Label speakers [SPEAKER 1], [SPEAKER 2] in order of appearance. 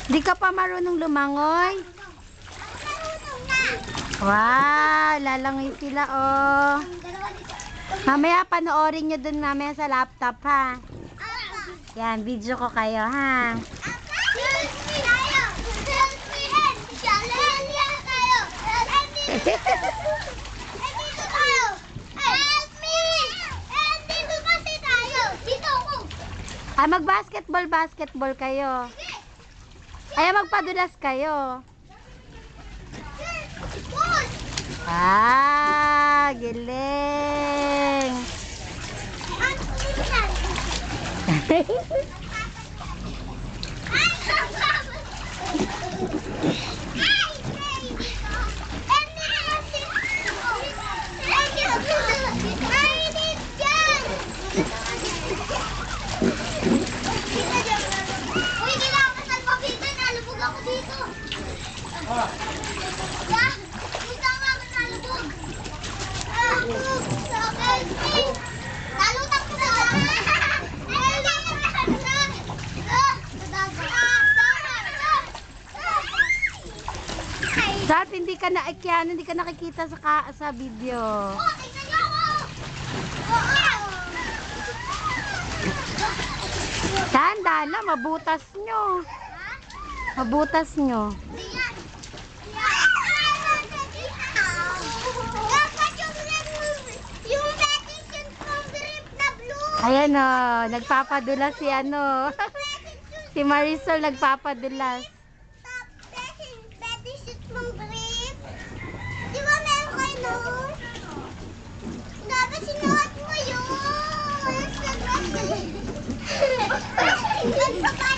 [SPEAKER 1] Di ka pa marunong lumangoy?
[SPEAKER 2] Marunong na.
[SPEAKER 1] Wow, lalangoy sila oh. Mamaya panoorin nyo dun mamaya sa laptop ha. Yan, video ko kayo ha. Ay, basketball kayo. Ay, magpadulas kayo. Ah, giling. Dahil hindi ka hindi ka nakikita sa video. Tanda na, mabutas nyo. Mabutas nyo. Ayan o, nagpapadula si ano. Si Marisol nagpapadulas.
[SPEAKER 2] Di ba meron kayo nun? Dapat sinuot mo yun. Nagpapay